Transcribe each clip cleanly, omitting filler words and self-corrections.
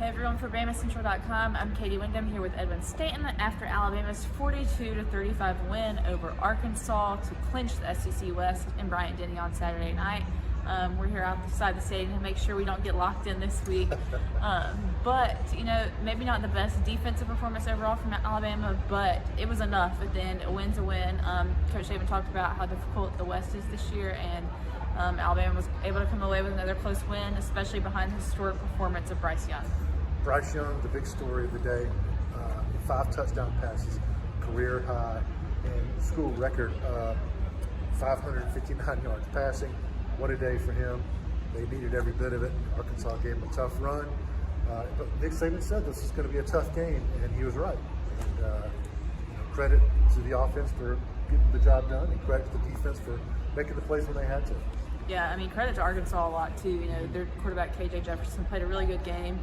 Hey everyone, for BamaCentral.com, I'm Katie Windham here with Edwin Stanton after Alabama's 42-35 win over Arkansas to clinch the SEC West in Bryant-Denny on Saturday night. We're here outside the stadium to make sure we don't get locked in this week. But, you know, maybe not the best defensive performance overall from Alabama, but it was enough at the end. A win's a win. Coach Saban talked about how difficult the West is this year, and Alabama was able to come away with another close win, especially behind the historic performance of Bryce Young. Bryce Young, the big story of the day, 5 touchdown passes, career high, and school record 559 yards passing. What a day for him. They needed every bit of it. Arkansas gave him a tough run. But Nick Saban said this is going to be a tough game, and he was right. And credit to the offense for getting the job done, and credit to the defense for making the plays when they had to. Yeah, I mean, credit to Arkansas a lot, too. You know, their quarterback, Jefferson, played a really good game.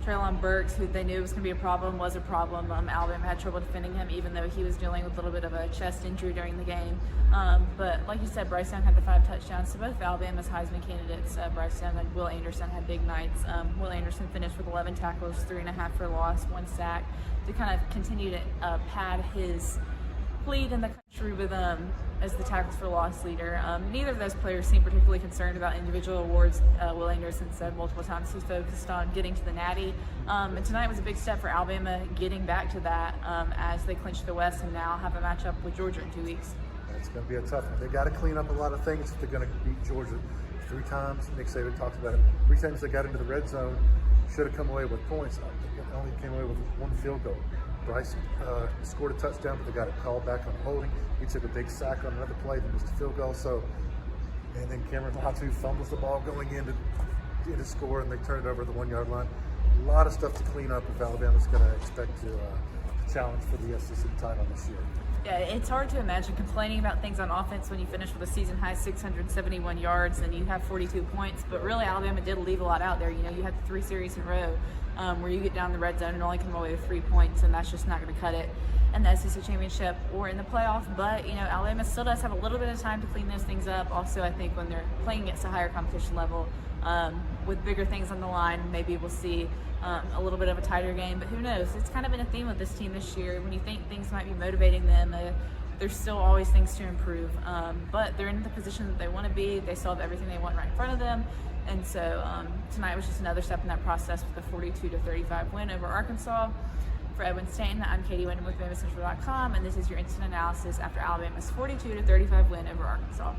Treylon Burks, who they knew was going to be a problem, was a problem. Alabama had trouble defending him, even though he was dealing with a little bit of a chest injury during the game. But like you said, Bryce Young had the 5 touchdowns. So both Alabama's Heisman candidates, Bryce Young and Will Anderson, had big nights. Will Anderson finished with 11 tackles, 3.5 for loss, 1 sack, to kind of continue to pad his lead in the country with as the tackles for loss leader. Neither of those players seemed particularly concerned about individual awards. Will Anderson said multiple times he's focused on getting to the Natty. And tonight was a big step for Alabama getting back to that as they clinch the West and now have a matchup with Georgia in 2 weeks. It's going to be a tough one. They got to clean up a lot of things if they're going to beat Georgia. 3 times, Nick Saban talked about it, 3 times they got into the red zone, should have come away with points. They only came away with 1 field goal. Bryce scored a touchdown, but they got it called back on holding. He took a big sack on another play that missed a field goal. And then Cameron Latu fumbles the ball going in to score, and they turn it over the 1-yard line. A lot of stuff to clean up if Alabama's going to expect to challenge for the SEC title this year. Yeah, it's hard to imagine complaining about things on offense when you finish with a season-high 671 yards and you have 42 points. But really, Alabama did leave a lot out there. You know, you had 3 series in a row where you get down the red zone and only come away with 3 points, and that's just not going to cut it in the SEC championship or in the playoff. But, you know, Alabama still does have a little bit of time to clean those things up. Also, I think when they're playing against a higher competition level with bigger things on the line, maybe we'll see a little bit of a tighter game, but who knows? It's kind of been a theme of this team this year. When you think things might be motivating them, there's still always things to improve. But they're in the position that they want to be. They still have everything they want right in front of them. And so tonight was just another step in that process with a 42-35 win over Arkansas. For Edwin Stanton, I'm Katie Windham with BamaCentral.com, and this is your instant analysis after Alabama's 42-35 win over Arkansas.